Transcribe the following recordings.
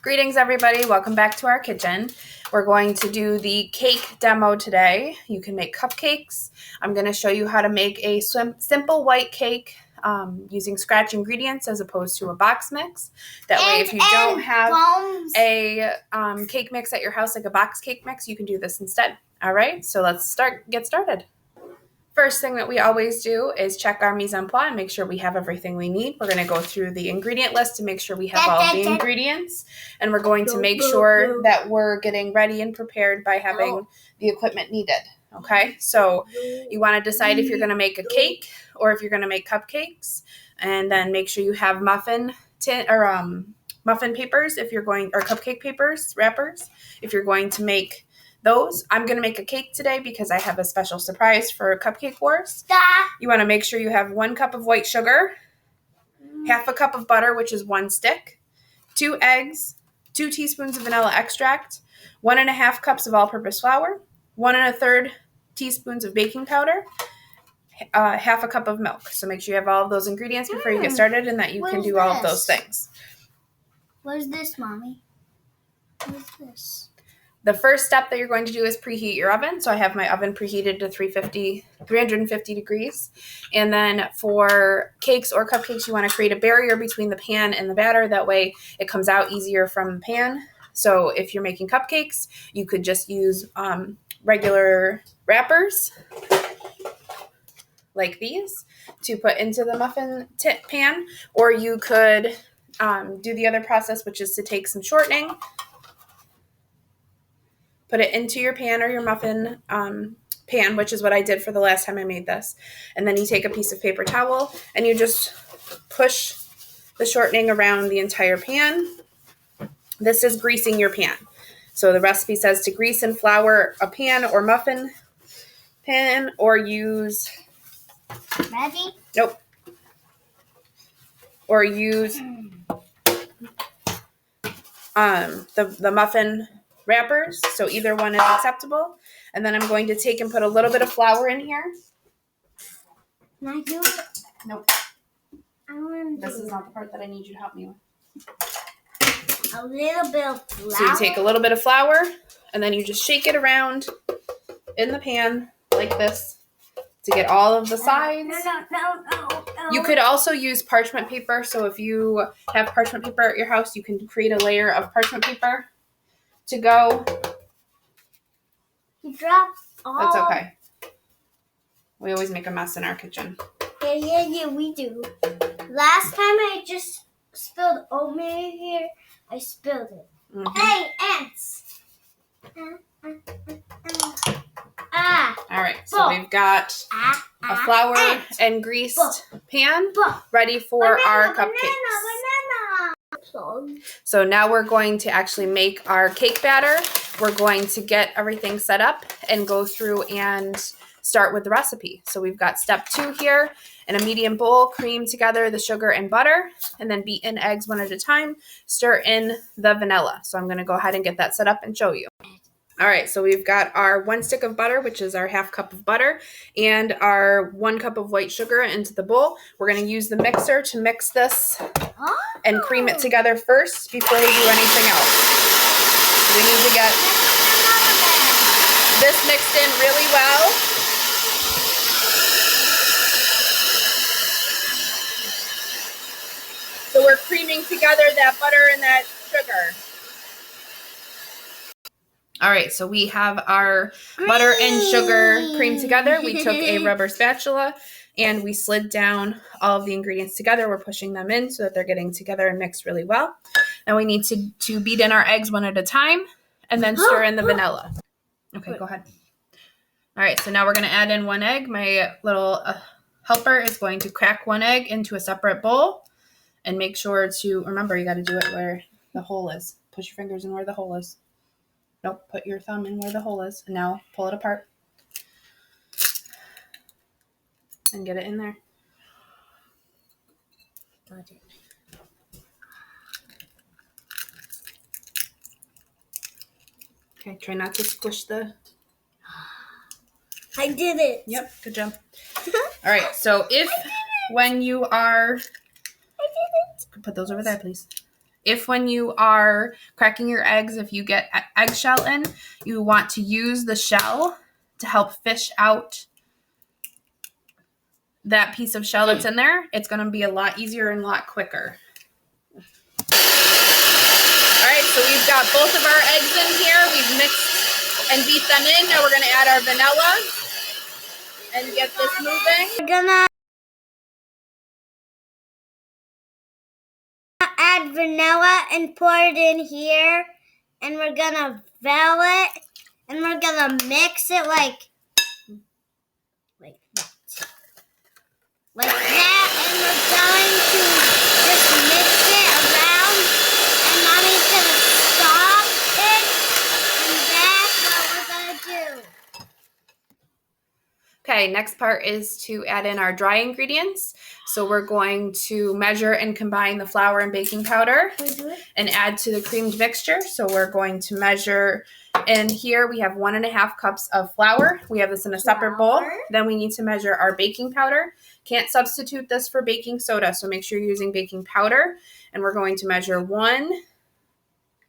Greetings, everybody. Welcome back to our kitchen. We're going to do the cake demo today. You can make cupcakes. I'm going to show you how to make a simple white cake using scratch ingredients as opposed to a box mix. That way, if you don't have a cake mix at your house, like a box cake mix, you can do this instead. All right, so let's get started. First thing that we always do is check our mise en place and make sure we have everything we need. We're going to go through the ingredient list to make sure we have all the ingredients. And we're going to make sure that we're getting ready and prepared by having the equipment needed. Okay, so you want to decide if you're going to make a cake or if you're going to make cupcakes. And then make sure you have muffin papers if you're going, or cupcake papers, wrappers, if you're going to make those. I'm going to make a cake today because I have a special surprise for Cupcake Wars. You want to make sure you have 1 cup of white sugar, half a cup of butter, which is 1 stick, 2 eggs, 2 teaspoons of vanilla extract, 1.5 cups of all-purpose flour, 1 1/3 teaspoons of baking powder, half a cup of milk. So make sure you have all of those ingredients before you get started and that you can do all of those things. What is this, Mommy? What is this? The first step that you're going to do is preheat your oven. So I have my oven preheated to 350 degrees. And then for cakes or cupcakes, you want to create a barrier between the pan and the batter. That way it comes out easier from the pan. So if you're making cupcakes, you could just use regular wrappers like these to put into the muffin pan. Or you could do the other process, which is to take some shortening, put it into your pan or your muffin pan, which is what I did for the last time I made this. And then you take a piece of paper towel and you just push the shortening around the entire pan. This is greasing your pan. So the recipe says to grease and flour a pan or muffin pan, or use... Ready? Nope. Or use the muffin wrappers, so either one is acceptable. And then I'm going to take and put a little bit of flour in here. Can I do it? Nope. This is not the part that I need you to help me with. A little bit of flour. So you take a little bit of flour and then you just shake it around in the pan like this to get all of the sides. No. You could also use parchment paper. So if you have parchment paper at your house, you can create a layer of parchment paper to go. You dropped all. That's okay. We always make a mess in our kitchen. Yeah, we do. Last time I just spilled oatmeal here. I spilled it. Mm-hmm. Hey, ants! All right, so we've got a flour and greased pan ready for our cupcakes. Banana. So now we're going to actually make our cake batter. We're going to get everything set up and go through and start with the recipe. So we've got step 2 here. In a medium bowl, cream together the sugar and butter, and then beat in eggs one at a time. Stir in the vanilla. So I'm going to go ahead and get that set up and show you. All right, so we've got our 1 stick of butter, which is our half cup of butter, and our 1 cup of white sugar into the bowl. We're going to use the mixer to mix this and cream it together first before we do anything else. We need to get this mixed in really well. So we're creaming together that butter and that sugar. All right, so we have our butter and sugar creamed together. We took a rubber spatula and we slid down all of the ingredients together. We're pushing them in so that they're getting together and mixed really well. Now we need to beat in our eggs one at a time and then stir in the vanilla. Okay, go ahead. All right, so now we're going to add in 1 egg. My little helper is going to crack 1 egg into a separate bowl. And make sure to, remember, you got to do it where the hole is. Push your fingers in where the hole is. Nope, put your thumb in where the hole is. And now pull it apart. And get it in there. Okay, try not to squish the... I did it. Yep, good job. All right, so if when you are... Put those over there, please. If when you are cracking your eggs, if you get eggshell in, you want to use the shell to help fish out that piece of shell that's in there. It's going to be a lot easier and a lot quicker. All right, so we've got both of our eggs in here. We've mixed and beat them in. Now we're going to add our vanilla and get this moving. We're gonna add vanilla and pour it in here, and we're gonna veil it, and we're gonna mix it like that, and we're going to just mix it around, and Mommy's gonna stop it, and that's what we're gonna do. Okay, next part is to add in our dry ingredients. So we're going to measure and combine the flour and baking powder and add to the creamed mixture. So we're going to measure, and here we have 1.5 cups of flour. We have this in a separate bowl. Then we need to measure our baking powder. Can't substitute this for baking soda, so make sure you're using baking powder. And we're going to measure 1.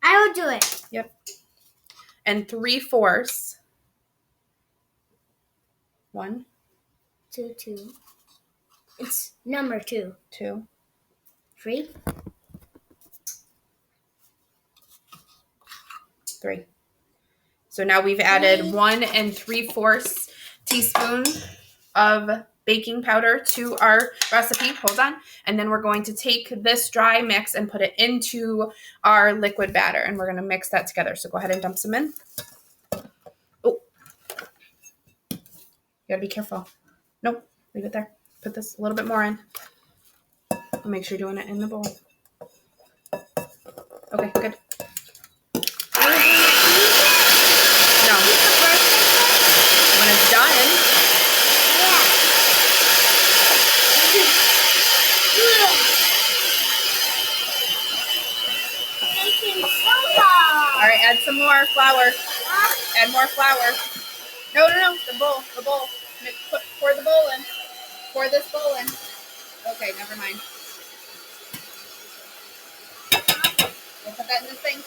I will do it. Yep. And 3/4. 1, 2. It's number 2. 2, 3. 3. So now we've added 1 3/4 teaspoon of baking powder to our recipe. Hold on. And then we're going to take this dry mix and put it into our liquid batter, and we're going to mix that together. So go ahead and dump some in. Oh, you got to be careful. Nope, leave it there. Put this a little bit more in. Make sure you're doing it in the bowl. Okay, good. No. When it's done. All right, add some more flour. Add more flour. No, the bowl. Pour the bowl in. Pour this bowl in. Okay, never mind. We'll put that in the sink.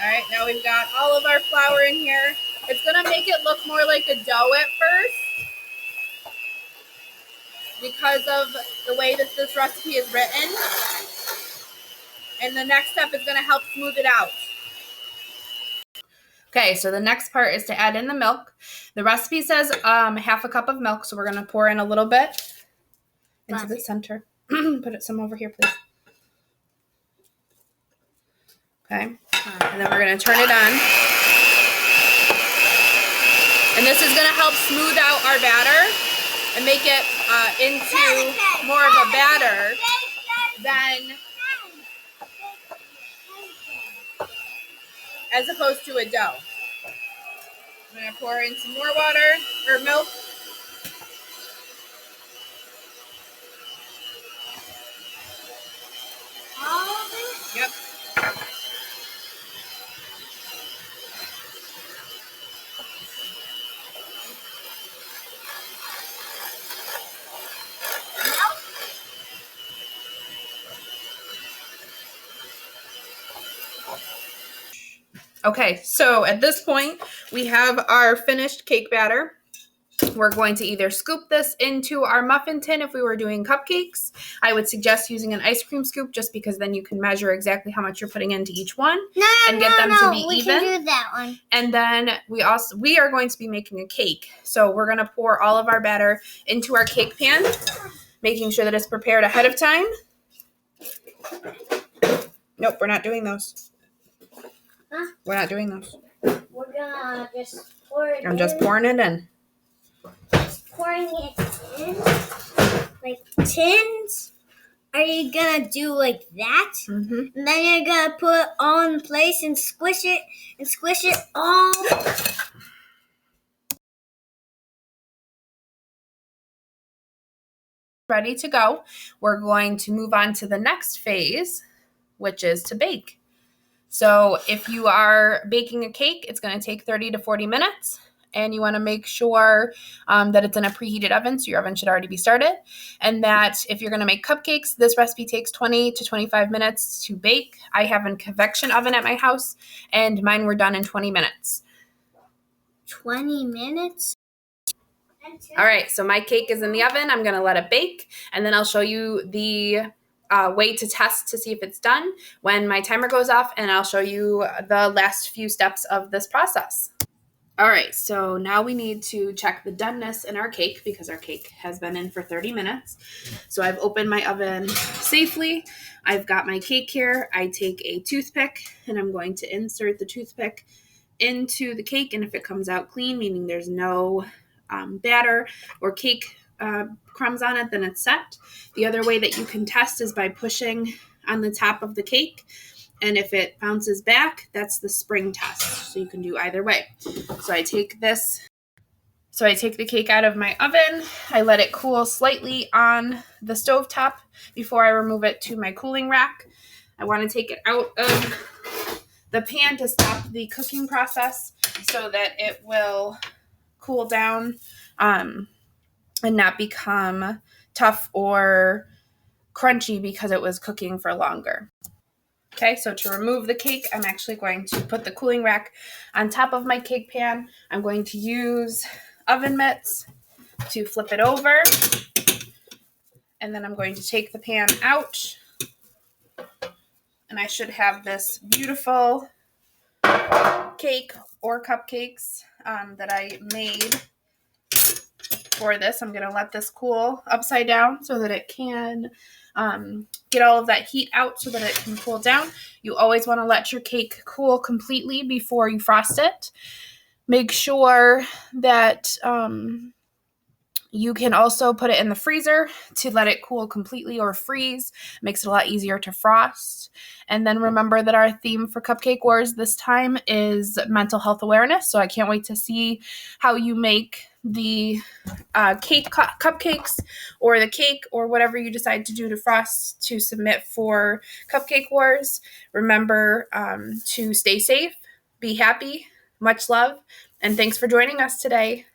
All right, now we've got all of our flour in here. It's going to make it look more like a dough at first because of the way that this recipe is written. And the next step is going to help smooth it out. Okay, so the next part is to add in the milk. The recipe says 1/2 cup of milk, so we're going to pour in a little bit into the center. Put it some over here, please. Okay, and then we're going to turn it on. And this is going to help smooth out our batter and make it into more of a batter than as opposed to a dough. I'm going to pour in some more water or milk. All of it? Yep. Okay, so at this point, we have our finished cake batter. We're going to either scoop this into our muffin tin if we were doing cupcakes. I would suggest using an ice cream scoop just because then you can measure exactly how much you're putting into each one and get them to be we even. We can do that one. And then we are going to be making a cake. So we're going to pour all of our batter into our cake pan, making sure that it's prepared ahead of time. Nope, we're not doing those. Huh? We're not doing those. We're gonna just pour it in. I'm just pouring it in. Pouring it in. Like tins. Are you gonna do like that? Mm-hmm. And then you're gonna put it all in place and squish it all. Ready to go. We're going to move on to the next phase, which is to bake. So if you are baking a cake, it's going to take 30 to 40 minutes. and you want to make sure that it's in a preheated oven, so your oven should already be started, and that if you're going to make cupcakes, this recipe takes 20 to 25 minutes to bake. I have a convection oven at my house, and mine were done in 20 minutes. 20 minutes? All right, so my cake is in the oven. I'm going to let it bake, and then I'll show you the way to test to see if it's done when my timer goes off, and I'll show you the last few steps of this process. All right, so now we need to check the doneness in our cake because our cake has been in for 30 minutes. So I've opened my oven safely. I've got my cake here. I take a toothpick and I'm going to insert the toothpick into the cake, and if it comes out clean, meaning there's no batter or cake crumbs on it, then it's set. The other way that you can test is by pushing on the top of the cake, and if it bounces back, that's the spring test. So you can do either way. So I take the cake out of my oven. I let it cool slightly on the stovetop before I remove it to my cooling rack. I want to take it out of the pan to stop the cooking process so that it will cool down and not become tough or crunchy because it was cooking for longer. Okay, so to remove the cake, I'm actually going to put the cooling rack on top of my cake pan. I'm going to use oven mitts to flip it over. And then I'm going to take the pan out. And I should have this beautiful cake or cupcakes that I made for this. I'm going to let this cool upside down so that it can get all of that heat out so that it can cool down. You always want to let your cake cool completely before you frost it. Make sure that you can also put it in the freezer to let it cool completely or freeze. Makes it a lot easier to frost. And then remember that our theme for Cupcake Wars this time is mental health awareness. So I can't wait to see how you make the cupcakes or the cake or whatever you decide to do to frost to submit for Cupcake Wars. Remember to stay safe, be happy, much love, and thanks for joining us today.